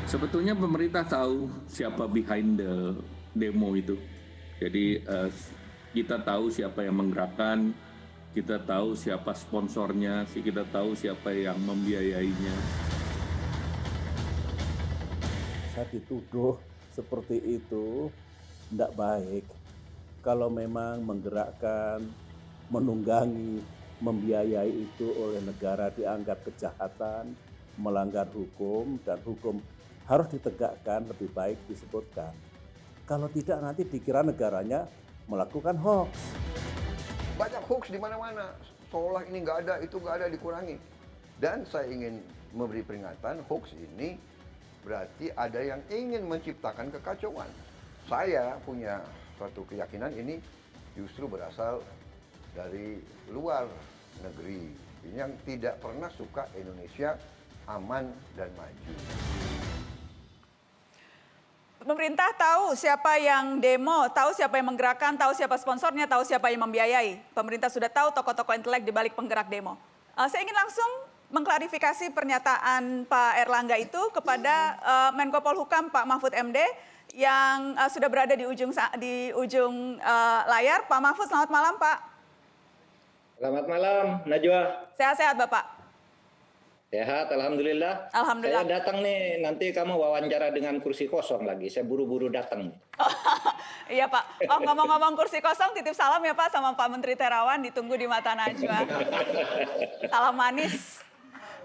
Sebetulnya pemerintah tahu siapa behind the demo itu. Jadi kita tahu siapa yang menggerakkan, kita tahu siapa sponsornya, kita tahu siapa yang membiayainya. Saya dituduh seperti itu tidak baik. Kalau memang menggerakkan, menunggangi, membiayai itu oleh negara dianggap kejahatan, melanggar hukum, dan hukum harus ditegakkan, lebih baik disebutkan. Kalau tidak nanti dikira negaranya melakukan hoax. Banyak hoax di mana-mana, seolah ini nggak ada, itu nggak ada, dikurangi. Dan saya ingin memberi peringatan, hoax ini berarti ada yang ingin menciptakan kekacauan. Saya punya suatu keyakinan ini justru berasal dari luar negeri yang tidak pernah suka Indonesia aman dan maju. Pemerintah tahu siapa yang demo, tahu siapa yang menggerakkan, tahu siapa sponsornya, tahu siapa yang membiayai. Pemerintah sudah tahu tokoh-tokoh intelek di balik penggerak demo. Saya ingin langsung mengklarifikasi pernyataan Pak Erlangga itu kepada Menko Polhukam Pak Mahfud MD yang sudah berada di ujung layar. Pak Mahfud, selamat malam Pak. Selamat malam, Najwa. Sehat-sehat Bapak? Sehat, Alhamdulillah. Alhamdulillah. Saya datang nih, nanti kamu wawancara dengan kursi kosong lagi. Saya buru-buru datang. Iya Pak. Oh, ngomong-ngomong kursi kosong, titip salam ya Pak sama Pak Menteri Terawan, ditunggu di mata Najwa. Salam manis.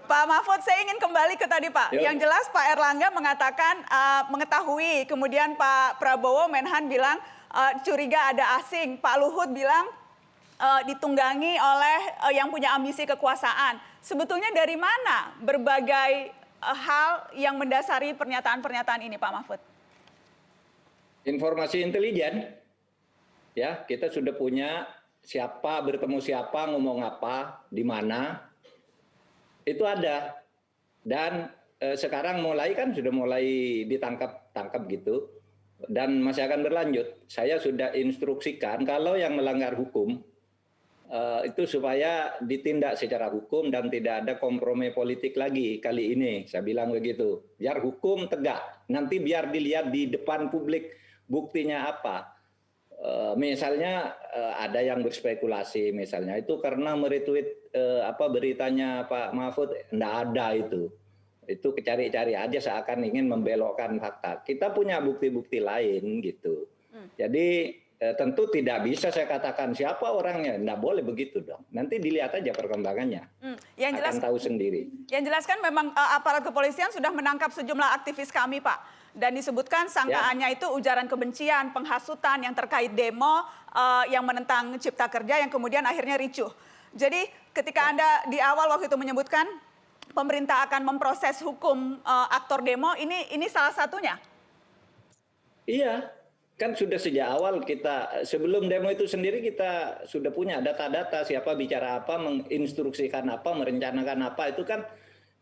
Pak Mahfud, saya ingin kembali ke tadi Pak. Yuk. Yang jelas Pak Erlangga mengatakan mengetahui, kemudian Pak Prabowo Menhan bilang curiga ada asing. Pak Luhut bilang ditunggangi oleh yang punya ambisi kekuasaan. Sebetulnya dari mana berbagai hal yang mendasari pernyataan-pernyataan ini Pak Mahfud? Informasi intelijen, ya kita sudah punya siapa bertemu siapa, ngomong apa, di mana, itu ada. Dan sekarang sudah mulai ditangkap gitu, dan masih akan berlanjut. Saya sudah instruksikan kalau yang melanggar hukum, itu supaya ditindak secara hukum dan tidak ada kompromi politik lagi kali ini. Saya bilang begitu. Biar hukum tegak. Nanti biar dilihat di depan publik buktinya apa. Misalnya ada yang berspekulasi misalnya itu karena meretweet beritanya Pak Mahfud, enggak ada itu. Itu cari-cari aja seakan ingin membelokkan fakta. Kita punya bukti-bukti lain gitu. Jadi tentu tidak bisa saya katakan siapa orangnya, nggak boleh begitu dong. Nanti dilihat aja perkembangannya, Yang jelas, akan tahu sendiri. Yang jelas kan memang aparat kepolisian sudah menangkap sejumlah aktivis kami Pak. Dan disebutkan sangkaannya itu ujaran kebencian, penghasutan yang terkait demo yang menentang Cipta Kerja yang kemudian akhirnya ricuh. Jadi ketika Anda di awal waktu itu menyebutkan pemerintah akan memproses hukum aktor demo, ini salah satunya? Iya. Kan sudah sejak awal kita, sebelum demo itu sendiri kita sudah punya data-data siapa bicara apa, menginstruksikan apa, merencanakan apa,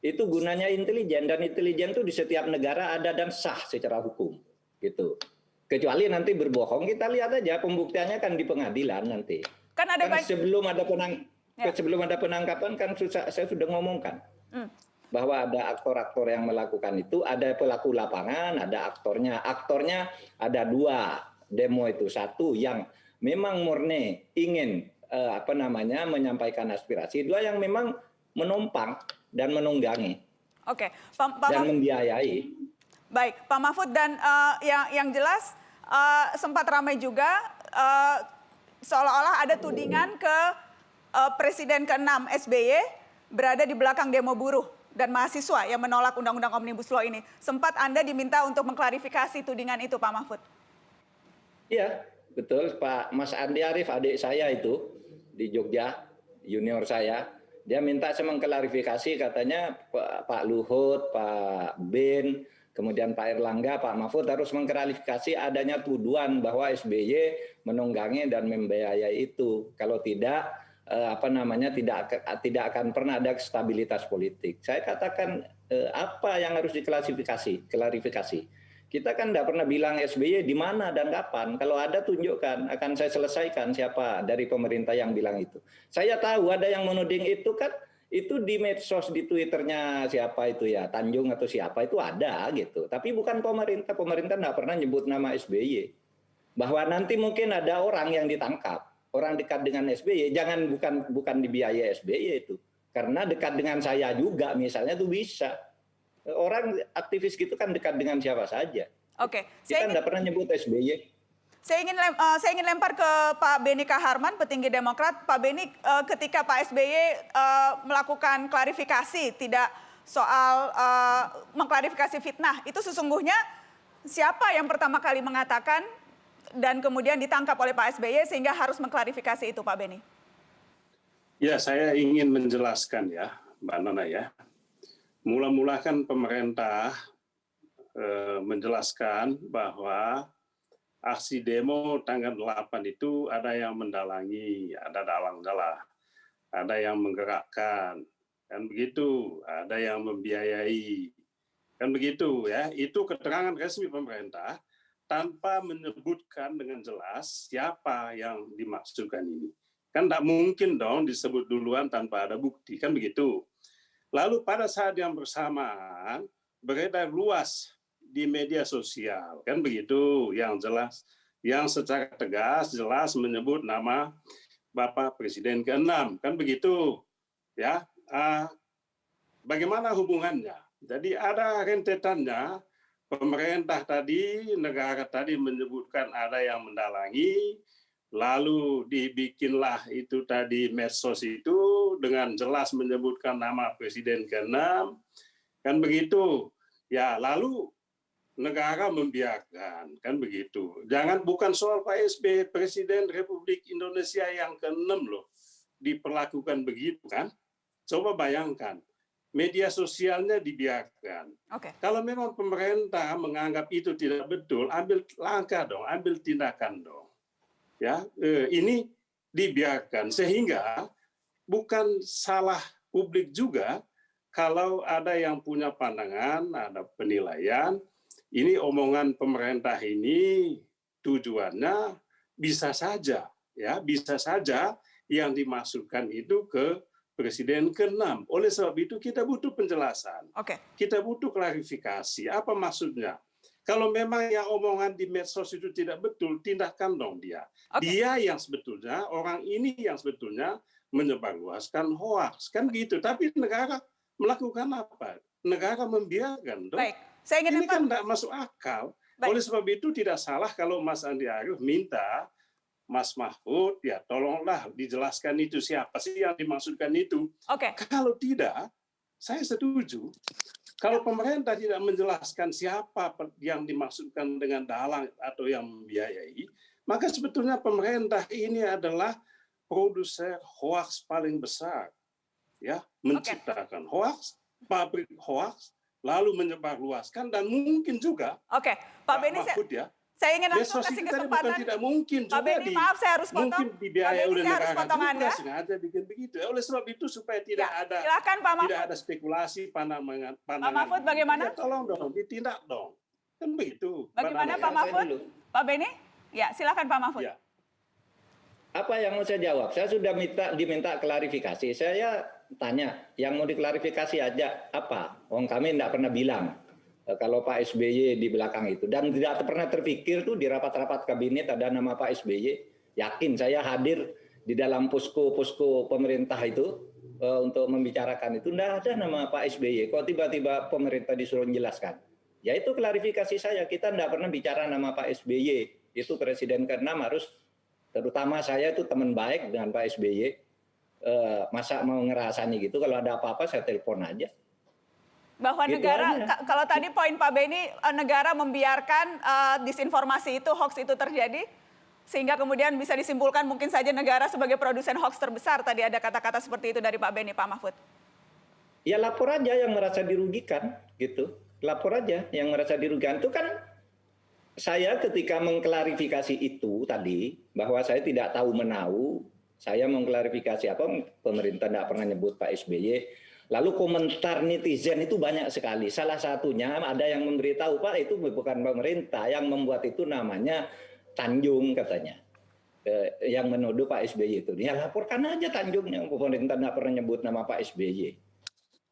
itu gunanya intelijen, dan intelijen itu di setiap negara ada dan sah secara hukum gitu. Kecuali nanti berbohong, kita lihat aja pembuktiannya kan di pengadilan nanti. Kan ada sebelum ada penangkapan kan saya sudah ngomongkan. Bahwa ada aktor-aktor yang melakukan itu, ada pelaku lapangan, ada aktornya. Aktornya ada dua demo itu. Satu yang memang murni ingin menyampaikan aspirasi. Dua yang memang menumpang dan menunggangi. Oke, dan membiayai. Baik, Pak Mahfud, dan yang jelas sempat ramai juga seolah-olah ada tudingan ke Presiden ke-6 SBY berada di belakang demo buruh dan mahasiswa yang menolak Undang-Undang Omnibus Law ini. Sempat Anda diminta untuk mengklarifikasi tudingan itu, Pak Mahfud? Iya, betul. Pak Mas Andi Arief, adik saya itu di Jogja, junior saya, dia minta saya mengklarifikasi, katanya Pak Luhut, Pak Bin, kemudian Pak Erlangga, Pak Mahfud harus mengklarifikasi adanya tuduhan bahwa SBY menunggangi dan membiayai itu. Kalau tidak, tidak akan pernah ada stabilitas politik. Saya katakan apa yang harus klarifikasi. Kita kan tidak pernah bilang SBY di mana dan kapan. Kalau ada tunjukkan, akan saya selesaikan siapa dari pemerintah yang bilang itu. Saya tahu ada yang menuding itu kan itu di medsos, di Twitternya siapa itu ya, Tanjung atau siapa itu ada gitu. Tapi bukan pemerintah. Pemerintah nggak pernah nyebut nama SBY. Bahwa nanti mungkin ada orang yang ditangkap, orang dekat dengan SBY, jangan bukan dibiayai SBY itu. Karena dekat dengan saya juga misalnya tuh bisa. Orang aktivis gitu kan dekat dengan siapa saja. Oke, Kita nggak pernah nyebut SBY. saya ingin lempar ke Pak Beni Kaharman, petinggi Demokrat. Pak Beni, ketika Pak SBY melakukan klarifikasi, tidak soal mengklarifikasi fitnah, itu sesungguhnya siapa yang pertama kali mengatakan dan kemudian ditangkap oleh Pak SBY sehingga harus mengklarifikasi itu, Pak Beni? Ya, saya ingin menjelaskan ya, Mbak Nana ya. Mula-mula kan pemerintah menjelaskan bahwa aksi demo tanggal 8 itu ada yang mendalangi, ada dalang-dalang, ada yang menggerakkan, kan begitu, ada yang membiayai, kan begitu ya. Itu keterangan resmi pemerintah tanpa menyebutkan dengan jelas siapa yang dimaksudkan ini. Kan tidak mungkin dong disebut duluan tanpa ada bukti, kan begitu. Lalu pada saat yang bersamaan beredar luas di media sosial, kan begitu, yang jelas, yang secara tegas jelas menyebut nama Bapak Presiden ke-6, kan begitu, ya. Bagaimana hubungannya? Jadi ada rentetannya, pemerintah tadi, negara tadi menyebutkan ada yang mendalangi, lalu dibikinlah itu tadi medsos itu dengan jelas menyebutkan nama Presiden ke-6, kan begitu. Ya, lalu negara membiarkan, kan begitu. Bukan soal Pak SBY, Presiden Republik Indonesia yang ke-6 loh, diperlakukan begitu kan. Coba bayangkan, media sosialnya dibiarkan. Oke. Kalau memang pemerintah menganggap itu tidak betul, ambil langkah dong, ambil tindakan dong. Ya, ini dibiarkan sehingga bukan salah publik juga kalau ada yang punya pandangan, ada penilaian, ini omongan pemerintah ini tujuannya bisa saja, ya bisa saja yang dimasukkan itu ke Presiden ke-6. Oleh sebab itu kita butuh penjelasan, kita butuh klarifikasi, apa maksudnya. Kalau memang yang omongan di medsos itu tidak betul, tindakan dong dia. Dia yang sebetulnya, orang ini yang sebetulnya menyebarluaskan hoaks, kan gitu. Tapi negara melakukan apa? Negara membiarkan dong. Baik. Ini kan tidak masuk akal. Baik. Oleh sebab itu tidak salah kalau Mas Andi Arief minta Mas Mahfud, ya tolonglah dijelaskan itu siapa sih yang dimaksudkan itu. Kalau tidak, saya setuju. Kalau pemerintah tidak menjelaskan siapa yang dimaksudkan dengan dalang atau yang membiayai, maka sebetulnya pemerintah ini adalah produser hoaks paling besar, ya, menciptakan hoaks, pabrik hoaks, lalu menyebarluaskan dan mungkin juga Pak Beni, Mahfud ya. Saya ingin langsung kasih kesempatan. Bukan tidak mungkin juga Pak Beni, maaf saya harus potong. Mungkin dibiayai oleh negara juga, Anda. sengaja bikin begitu. Oleh sebab itu supaya tidak ada silakan, Pak Mahfud. tidak ada spekulasi pandangan. Pak Mahfud bagaimana? Ya, tolong dong, ditindak dong. Kan begitu. Bagaimana Pak Mahfud? Pak Beni? Ya, silakan Pak Mahfud. Ya. Apa yang mau saya jawab? Saya sudah diminta klarifikasi. Saya tanya, yang mau diklarifikasi aja apa? Kami tidak pernah bilang kalau Pak SBY di belakang itu. Dan tidak pernah terpikir tuh di rapat-rapat kabinet ada nama Pak SBY. Yakin saya hadir di dalam posko-posko pemerintah itu untuk membicarakan itu. Tidak ada nama Pak SBY. Kok tiba-tiba pemerintah disuruh menjelaskan? Ya itu klarifikasi saya. Kita tidak pernah bicara nama Pak SBY. Itu Presiden ke-6 harus, terutama saya itu teman baik dengan Pak SBY. Masa mau ngerasani gitu, kalau ada apa-apa saya telepon aja. Bahwa gitu negara, kalau tadi poin Pak Beni, negara membiarkan disinformasi itu, hoax itu terjadi, sehingga kemudian bisa disimpulkan mungkin saja negara sebagai produsen hoax terbesar. Tadi ada kata-kata seperti itu dari Pak Beni, Pak Mahfud. Ya lapor aja yang merasa dirugikan, gitu. Lapor aja yang merasa dirugikan. Itu kan saya ketika mengklarifikasi itu tadi, bahwa saya tidak tahu menahu, saya mengklarifikasi apa, pemerintah tidak pernah nyebut Pak SBY. Lalu komentar netizen itu banyak sekali. Salah satunya ada yang memberitahu, Pak itu bukan pemerintah, yang membuat itu namanya Tanjung katanya. yang menuduh Pak SBY itu. Ya laporkan aja Tanjungnya, pemerintah nggak pernah nyebut nama Pak SBY.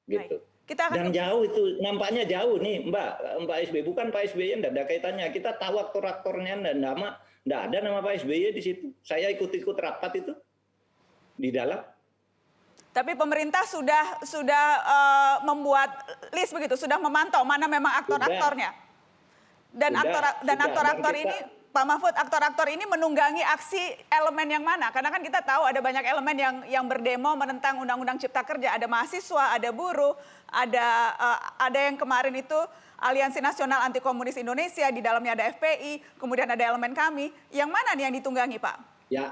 Gitu. Kita akan Dan jauh itu, nampaknya jauh nih Mbak SBY, bukan Pak SBY, enggak ada kaitannya. Kita tahu aktor-aktornya dan enggak ada nama Pak SBY di situ. Saya ikut-ikut rapat itu di dalam. Tapi pemerintah sudah membuat list begitu, sudah memantau mana memang aktor-aktornya. Dan aktor-aktor ini, Pak Mahfud, aktor-aktor ini menunggangi aksi elemen yang mana? Karena kan kita tahu ada banyak elemen yang berdemo menentang Undang-Undang Cipta Kerja. Ada mahasiswa, ada buruh, ada yang kemarin itu Aliansi Nasional Anti Komunis Indonesia, di dalamnya ada FPI, kemudian ada elemen kami. Yang mana nih yang ditunggangi, Pak? Ya,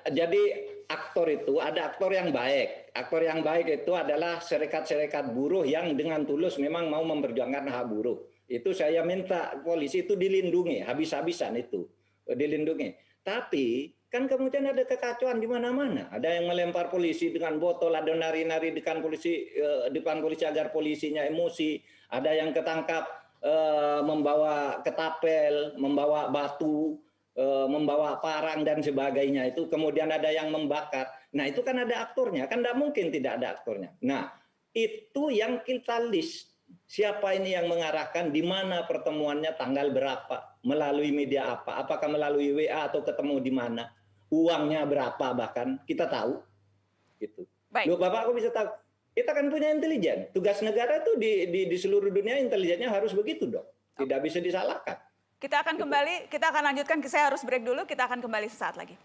jadi aktor itu ada aktor yang baik. Aktor yang baik itu adalah serikat-serikat buruh yang dengan tulus memang mau memperjuangkan hak buruh. Itu saya minta polisi itu dilindungi, habis-habisan itu dilindungi. Tapi kan kemudian ada kekacauan di mana-mana. Ada yang melempar polisi dengan botol, ada nari-nari depan polisi agar polisinya emosi. Ada yang ketangkap membawa ketapel, membawa batu, membawa parang dan sebagainya itu. Kemudian ada yang membakar. Nah itu kan ada aktornya, kan tidak mungkin tidak ada aktornya. Nah itu yang kita list. Siapa ini yang mengarahkan, di mana pertemuannya, tanggal berapa, melalui media apa, apakah melalui WA atau ketemu di mana, uangnya berapa bahkan, kita tahu. Gitu. Baik. Loh Bapak, aku bisa tahu. Kita kan punya intelijen. Tugas negara itu di seluruh dunia intelijennya harus begitu dong. Tidak bisa disalahkan. Kita akan kembali, kita akan lanjutkan, saya harus break dulu, kita akan kembali sesaat lagi.